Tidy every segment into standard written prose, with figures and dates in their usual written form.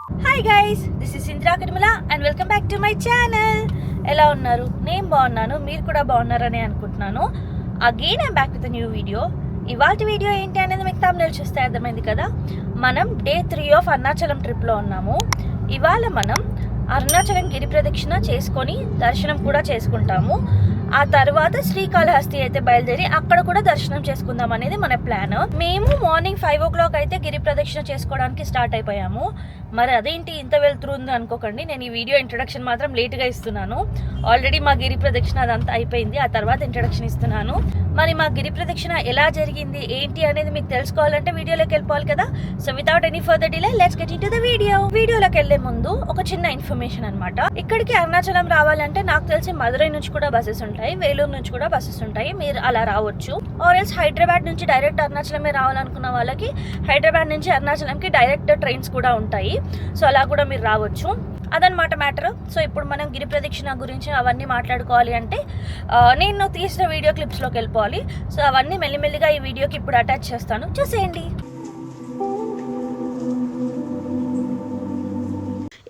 Hi guys, this is Indra Katimala and welcome back to my channel. ఎలా ఉన్నారు? నేను బాగున్నాను, మీరు కూడా బాగున్నారని అనుకుంటున్నాను. Again I'm back with new video. ఇవాళ వీడియో ఏంటి అనేది మీకు తమ్ముళ్ళు చూస్తే అర్థమైంది కదా. మనం డే 3 ఆఫ్ అరుణాచలం ట్రిప్లో ఉన్నాము. ఇవాళ మనం అరుణాచలం గిరి ప్రదక్షిణ చేసుకొని దర్శనం కూడా చేసుకుంటాము. ఆ తర్వాత శ్రీకాళహస్తి అయితే బయలుదేరి అక్కడ కూడా దర్శనం చేసుకుందాం అనేది మన ప్లాన్. మేము మార్నింగ్ 5 o'clock అయితే గిరి ప్రదక్షిణ చేసుకోవడానికి స్టార్ట్ అయిపోయాము. మరి అదేంటి ఇంత వెళ్తుంది అనుకోకండి, నేను ఈ వీడియో ఇంట్రొడక్షన్ మాత్రం లేట్గా ఇస్తున్నాను. ఆల్రెడీ మా గిరి ప్రదక్షిణ అదంతా అయిపోయింది, ఆ తర్వాత ఇంట్రొడక్షన్ ఇస్తున్నాను. మరి మా గిరి ప్రదక్షిణ ఎలా జరిగింది ఏంటి అనేది మీకు తెలుసుకోవాలంటే వీడియోలోకి వెళ్ళిపోవాలి కదా. So without any further delay let's get into the video. వీడియోలోకి వెళ్లే ముందు ఒక చిన్న ఇన్ఫర్మేషన్ అనమాట. ఇక్కడికి అరుణాచలం రావాలంటే నాకు తెలిసి మదురై నుంచి కూడా బస్సెస్ ఉంటాయి, వేలూరు నుంచి కూడా బస్సెస్ ఉంటాయి. మీరు అలా రావచ్చు. ఆర్ ఎల్స్ హైదరాబాద్ నుంచి డైరెక్ట్ అరుణాచలమే రావాలనుకున్న వాళ్ళకి హైదరాబాద్ నుంచి అరుణాచలంకి డైరెక్ట్ ట్రైన్స్ కూడా ఉంటాయి. సో అలా కూడా మీరు రావచ్చు. అదనమాట మ్యాటర్. సో ఇప్పుడు మనం గిరి ప్రదక్షిణ గురించి అవన్నీ మాట్లాడుకోవాలి అంటే నేను తీసిన వీడియో క్లిప్స్లోకి వెళ్ళిపోవాలి. సో అవన్నీ మెల్లిమెల్లిగా ఈ వీడియోకి ఇప్పుడు అటాచ్ చేస్తాను, చూసేయండి.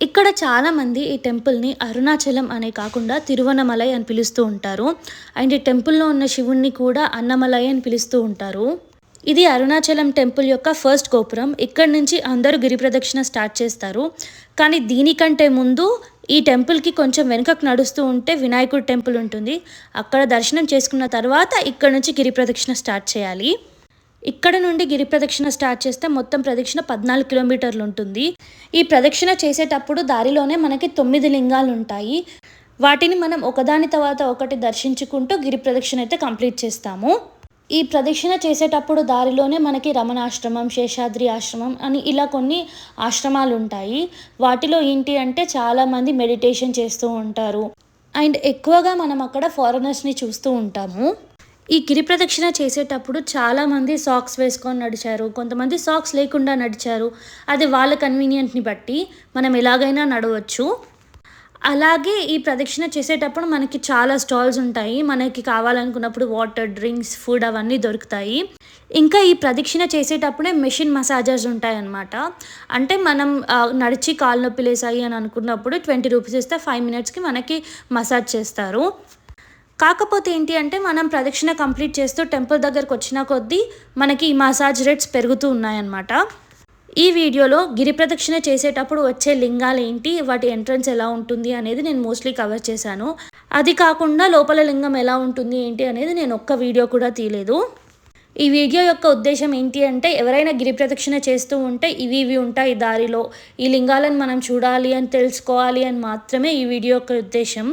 ఇక్కడ చాలామంది ఈ టెంపుల్ని అరుణాచలం అనే కాకుండా తిరువన్నమలై అని పిలుస్తూ ఉంటారు. అండ్ ఈ టెంపుల్లో ఉన్న శివుణ్ణి కూడా అన్నమలై అని పిలుస్తూ ఉంటారు. ఇది అరుణాచలం టెంపుల్ యొక్క ఫస్ట్ గోపురం. ఇక్కడ నుంచి అందరూ గిరి ప్రదక్షిణ స్టార్ట్ చేస్తారు. కానీ దీనికంటే ముందు ఈ టెంపుల్కి కొంచెం వెనుకకు నడుస్తూ ఉంటే వినాయకుడి టెంపుల్ ఉంటుంది. అక్కడ దర్శనం చేసుకున్న తర్వాత ఇక్కడ నుంచి గిరి ప్రదక్షిణ స్టార్ట్ చేయాలి. ఇక్కడ నుండి గిరి ప్రదక్షిణ స్టార్ట్ చేస్తే మొత్తం ప్రదక్షిణ 14 కిలోమీటర్లు ఉంటుంది. ఈ ప్రదక్షిణ చేసేటప్పుడు దారిలోనే మనకి 9 లింగాలు ఉంటాయి. వాటిని మనం ఒకదాని తర్వాత ఒకటి దర్శించుకుంటూ గిరి ప్రదక్షిణ అయితే కంప్లీట్ చేస్తాము. ఈ ప్రదక్షిణ చేసేటప్పుడు దారిలోనే మనకి రమణాశ్రమం, శేషాద్రి ఆశ్రమం అని ఇలా కొన్ని ఆశ్రమాలు ఉంటాయి. వాటిలో ఏంటి అంటే చాలామంది మెడిటేషన్ చేస్తూ ఉంటారు. అండ్ ఎక్కువగా మనం అక్కడ ఫారినర్స్ని చూస్తూ ఉంటాము. ఈ గిరి ప్రదక్షిణ చేసేటప్పుడు చాలామంది సాక్స్ వేసుకొని నడిచారు, కొంతమంది సాక్స్ లేకుండా నడిచారు. అది వాళ్ళ కన్వీనియంట్ని బట్టి మనం ఎలాగైనా నడవచ్చు. అలాగే ఈ ప్రదక్షిణ చేసేటప్పుడు మనకి చాలా స్టాల్స్ ఉంటాయి. మనకి కావాలనుకున్నప్పుడు వాటర్, డ్రింక్స్, ఫుడ్ అవన్నీ దొరుకుతాయి. ఇంకా ఈ ప్రదక్షిణ చేసేటప్పుడే మెషిన్ మసాజర్స్ ఉంటాయన్నమాట. అంటే మనం నడిచి కాలు నొప్పి లేసాయి అని అనుకున్నప్పుడు 20 రూపీస్ ఇస్తే 5 minutesకి మనకి మసాజ్ చేస్తారు. కాకపోతే ఏంటి అంటే మనం ప్రదక్షిణ కంప్లీట్ చేస్తూ టెంపుల్ దగ్గరకు వచ్చిన కొద్దీ మనకి ఈ మసాజ్ రేట్స్ పెరుగుతూ ఉన్నాయన్నమాట. ఈ వీడియోలో గిరి ప్రదక్షిణ చేసేటప్పుడు వచ్చే లింగాలు ఏంటి, వాటి ఎంట్రన్స్ ఎలా ఉంటుంది అనేది నేను మోస్ట్లీ కవర్ చేశాను. అది కాకుండా లోపల లింగం ఎలా ఉంటుంది ఏంటి అనేది నేను ఒక్క వీడియో కూడా తీయలేదు. ఈ వీడియో యొక్క ఉద్దేశం ఏంటి అంటే ఎవరైనా గిరి ప్రదక్షిణ చేస్తూ ఉంటే ఇవి ఉంటాయి దారిలో, ఈ లింగాలను మనం చూడాలి అని తెలుసుకోవాలి అని మాత్రమే ఈ వీడియో యొక్క ఉద్దేశం.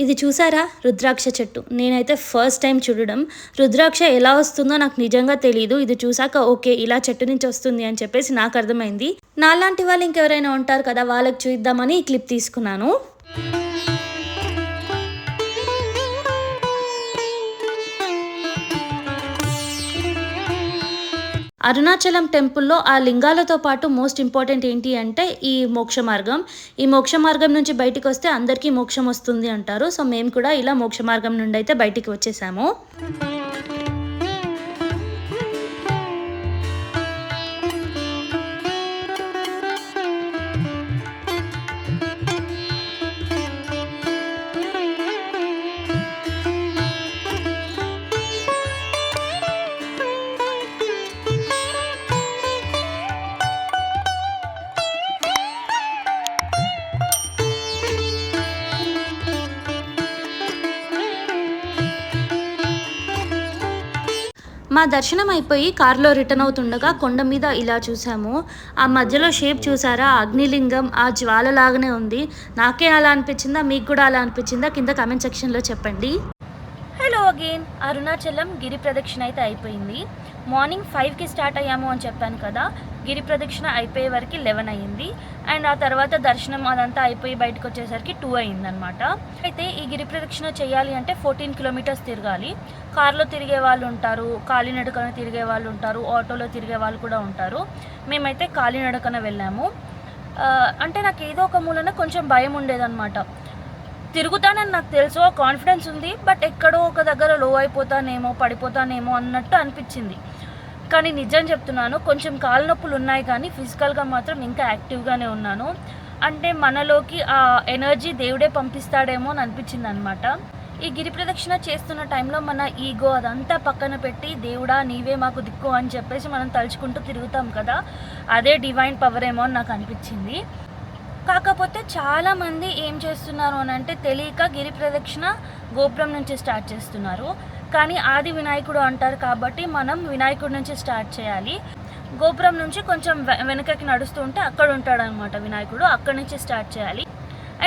ఇది చూసారా, రుద్రాక్ష చెట్టు. నేనైతే ఫస్ట్ టైం చూడడం. రుద్రాక్ష ఎలా వస్తుందో నాకు నిజంగా తెలియదు. ఇది చూసాక ఓకే ఇలా చెట్టు నుంచి వస్తుంది అని చెప్పేసి నాకు అర్థమైంది. నాలాంటి వాళ్ళు ఇంకెవరైనా ఉంటారు కదా, వాళ్ళకి చూద్దామని ఈ క్లిప్ తీసుకున్నాను. అరుణాచలం టెంపుల్లో ఆ లింగాలతో పాటు మోస్ట్ ఇంపార్టెంట్ ఏంటి అంటే ఈ మోక్ష మార్గం. ఈ మోక్ష మార్గం నుంచి బయటికి వస్తే అందరికీ మోక్షం వస్తుంది అంటారు. సో మేము కూడా ఇలా మోక్ష మార్గం నుండి అయితే బయటికి వచ్చేసాము. మా దర్శనం అయిపోయి కారులో రిటర్న్ అవుతుండగా కొండ మీద ఇలా చూసాము. ఆ మధ్యలో షేప్ చూసారా, అగ్నిలింగం ఆ జ్వాల లాగానే ఉంది. నాకే అలా అనిపించిందా, మీకు కూడా అలా అనిపించిందా? కింద కామెంట్ సెక్షన్లో చెప్పండి. Hello again. అరుణాచలం గిరి ప్రదక్షిణ అయితే అయిపోయింది. మార్నింగ్ 5కి స్టార్ట్ అయ్యాము అని చెప్పాను కదా. గిరి ప్రదక్షిణ అయిపోయే వరకు 11 అయ్యింది. అండ్ ఆ తర్వాత దర్శనం అదంతా అయిపోయి బయటకు వచ్చేసరికి 2 అయ్యిందనమాట. అయితే ఈ గిరి ప్రదక్షిణ చేయాలి అంటే 14 కిలోమీటర్స్ తిరగాలి. కార్లో తిరిగే వాళ్ళు ఉంటారు, కాలినడకన తిరిగే వాళ్ళు ఉంటారు, ఆటోలో తిరిగే వాళ్ళు కూడా ఉంటారు. మేమైతే కాలినడకన వెళ్ళాము. అంటే నాకు ఏదో ఒక మూలన కొంచెం భయం ఉండేదన్నమాట. తిరుగుతానని నాకు తెలుసు, కాన్ఫిడెన్స్ ఉంది, బట్ ఎక్కడో ఒక దగ్గర లో అయిపోతానేమో, పడిపోతానేమో అన్నట్టు అనిపించింది. కానీ నిజం చెప్తున్నాను, కొంచెం కాళ్ళ నొప్పులు ఉన్నాయి కానీ ఫిజికల్గా మాత్రం ఇంకా యాక్టివ్గానే ఉన్నాను. అంటే మనలోకి ఆ ఎనర్జీ దేవుడే పంపిస్తాడేమో అని అనిపించింది అనమాట. ఈ గిరి ప్రదక్షిణ చేస్తున్న టైంలో మన ఈగో అదంతా పక్కన పెట్టి దేవుడా నీవే మాకు దిక్కు అని చెప్పేసి మనం తలుచుకుంటూ తిరుగుతాం కదా, అదే డివైన్ పవర్ ఏమో అని నాకు అనిపించింది. కాకపోతే చాలామంది ఏం చేస్తున్నారు అని అంటే తెలియక గిరి ప్రదక్షిణ గోపురం నుంచి స్టార్ట్ చేస్తున్నారు. కానీ ఆది వినాయకుడు అంటారు కాబట్టి మనం వినాయకుడి నుంచి స్టార్ట్ చేయాలి. గోపురం నుంచి కొంచెం వెనకకి నడుస్తూ ఉంటే అక్కడ ఉంటాడు అనమాట వినాయకుడు, అక్కడి నుంచి స్టార్ట్ చేయాలి.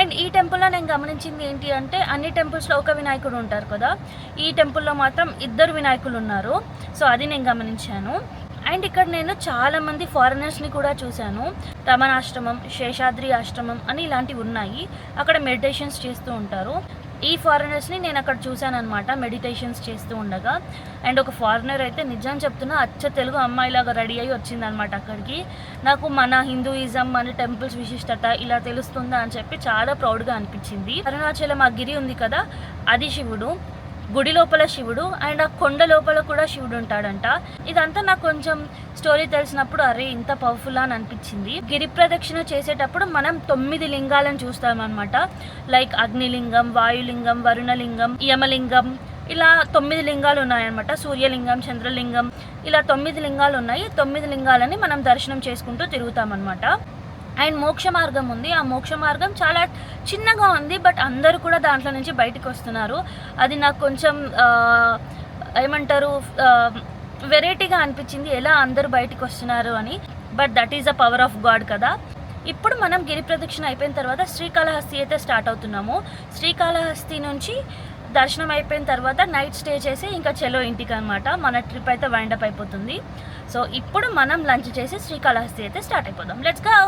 అండ్ ఈ టెంపుల్లో నేను గమనించింది ఏంటి అంటే అన్ని టెంపుల్స్లో ఒక వినాయకుడు ఉంటారు కదా, ఈ టెంపుల్లో మాత్రం 2 వినాయకులు ఉన్నారు. సో అది నేను గమనించాను. అండ్ ఇక్కడ నేను చాలామంది ఫారినర్స్ని కూడా చూశాను. రమణాశ్రమం, శేషాద్రి ఆశ్రమం అని ఇలాంటివి ఉన్నాయి. అక్కడ మెడిటేషన్స్ చేస్తూ ఉంటారు. ఈ ఫారినర్స్ని నేను అక్కడ చూశాను అనమాట, మెడిటేషన్స్ చేస్తూ ఉండగా. అండ్ ఒక ఫారినర్ అయితే నిజం చెప్తున్నా అచ్చ తెలుగు అమ్మాయిలాగా రెడీ అయ్యి వచ్చిందనమాట అక్కడికి. నాకు మన హిందూయిజం, మన టెంపుల్స్ విశిష్టత ఇలా తెలుస్తుందా అని చెప్పి చాలా ప్రౌడ్గా అనిపించింది. అరుణాచలం ఆ గిరి ఉంది కదా, అది శివుడు, గుడి లోపల శివుడు, అండ్ ఆ కొండ లోపల కూడా శివుడు ఉంటాడంట. ఇదంతా నాకు కొంచెం స్టోరీ తెలిసినప్పుడు అరే ఇంత పవర్ఫుల్ అని అనిపించింది. గిరి ప్రదక్షిణ చేసేటప్పుడు మనం 9 లింగాలను చూస్తామన్నమాట. లైక్ అగ్నిలింగం, వాయులింగం, వరుణలింగం, యమలింగం, ఇలా 9 లింగాలు ఉన్నాయన్నమాట. సూర్యలింగం, చంద్రలింగం, ఇలా 9 లింగాలు ఉన్నాయి. 9 లింగాలని మనం దర్శనం చేసుకుంటూ తిరుగుతామన్నమాట. అండ్ మోక్ష మార్గం ఉంది. ఆ మోక్ష మార్గం చాలా చిన్నగా ఉంది, బట్ అందరూ కూడా దాంట్లో నుంచి బయటకు వస్తున్నారు. అది నాకు కొంచెం ఏమంటారు వెరైటీగా అనిపించింది, ఎలా అందరూ బయటకు వస్తున్నారు అని. But that is the power of God కదా. ఇప్పుడు మనం గిరి ప్రదక్షిణ అయిపోయిన తర్వాత శ్రీకాళహస్తి అయితే స్టార్ట్ అవుతున్నాము. శ్రీకాళహస్తి నుంచి దర్శనం అయిపోయిన తర్వాత నైట్ స్టే చేసి ఇంకా చలో ఇంటికి అనమాట. మన ట్రిప్ అయితే వైండప్ అయిపోతుంది. సో ఇప్పుడు మనం లంచ్ చేసి శ్రీకాళహస్తి అయితే స్టార్ట్ అయిపోదాం. Let's go.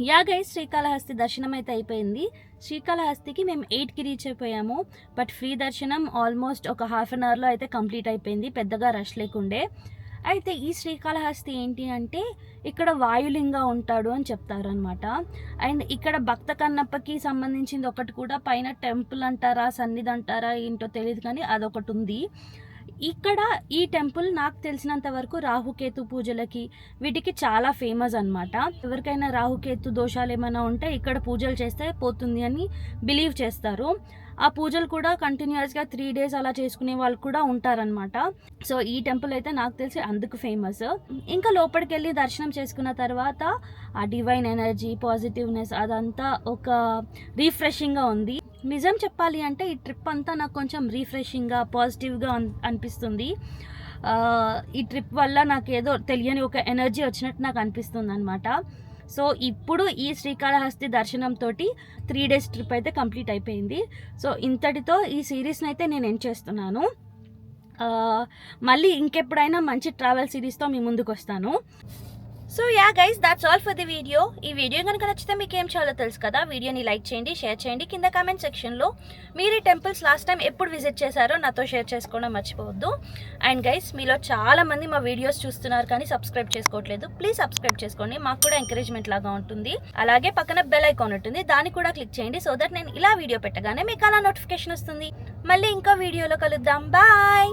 Yeah guys, Srikalahasti దర్శనం అయితే అయిపోయింది. శ్రీకాళహస్తికి మేము 8కి రీచ్ అయిపోయాము. బట్ ఫ్రీ దర్శనం ఆల్మోస్ట్ ఒక హాఫ్ అన్ అవర్లో అయితే కంప్లీట్ అయిపోయింది, పెద్దగా రష్ లేకుండే. అయితే ఈ శ్రీకాళహస్తి ఏంటి అంటే ఇక్కడ వాయులింగ ఉంటాడు అని చెప్తారు అనమాట. అండ్ ఇక్కడ భక్త కన్నప్పకి సంబంధించింది ఒకటి కూడా పైన టెంపుల్ అంటారా సన్నిధి అంటారా ఏంటో తెలియదు కానీ అదొకటి ఉంది. ఇక్కడ ఈ టెంపుల్ నాకు తెలిసినంత వరకు రాహుకేతు పూజలకి వీటికి చాలా ఫేమస్ అనమాట. ఎవరికైనా రాహుకేతు దోషాలు ఏమైనా ఉంటే ఇక్కడ పూజలు చేస్తే పోతుంది అని బిలీవ్ చేస్తారు. ఆ పూజలు కూడా కంటిన్యూస్గా 3 days అలా చేసుకునే వాళ్ళు కూడా ఉంటారనమాట. సో ఈ టెంపుల్ అయితే నాకు తెలిసి అందుకు ఫేమస్. ఇంకా లోపలికి వెళ్ళి దర్శనం చేసుకున్న తర్వాత ఆ డివైన్ ఎనర్జీ, పాజిటివ్నెస్ అదంతా ఒక రీఫ్రెషింగ్గా ఉంది. నిజం చెప్పాలి అంటే ఈ ట్రిప్ అంతా నాకు కొంచెం రీఫ్రెషింగ్గా, పాజిటివ్గా అనిపిస్తుంది. ఈ ట్రిప్ వల్ల నాకు ఏదో తెలియని ఒక ఎనర్జీ వచ్చినట్టు నాకు అనిపిస్తుంది అనమాట. సో ఇప్పుడు ఈ శ్రీకాళహస్తి దర్శనంతో 3 days ట్రిప్ అయితే కంప్లీట్ అయిపోయింది. సో ఇంతటితో ఈ సిరీస్ని అయితే నేను ఎండ్ చేస్తున్నాను. మళ్ళీ ఇంకెప్పుడైనా మంచి ట్రావెల్ సిరీస్తో మీ ముందుకు వస్తాను. So yeah guys, that's all for the video. ఈ వీడియో కనుక నచ్చితే మీకు ఏం చేయాలో తెలుసు కదా. వీడియోని లైక్ చేయండి, షేర్ చేయండి. కింద కామెంట్ సెక్షన్లో మీరు ఈ టెంపుల్స్ లాస్ట్ టైం ఎప్పుడు విజిట్ చేశారో నాతో షేర్ చేసుకోవడం మర్చిపోవద్దు. అండ్ గైస్, మీలో చాలా మంది మా వీడియోస్ చూస్తున్నారు కానీ సబ్స్క్రైబ్ చేసుకోవట్లేదు. ప్లీజ్ సబ్స్క్రైబ్ చేసుకోండి, మాకు కూడా ఎంకరేజ్మెంట్ లాగా ఉంటుంది. అలాగే పక్కన బెల్ ఐకాన్ ఉంటుంది, దాన్ని కూడా క్లిక్ చేయండి. సో దట్ నేను ఇలా వీడియో పెట్టగానే మీకు అలా నోటిఫికేషన్ వస్తుంది. మళ్ళీ ఇంకో వీడియోలో కలుద్దాం. బాయ్.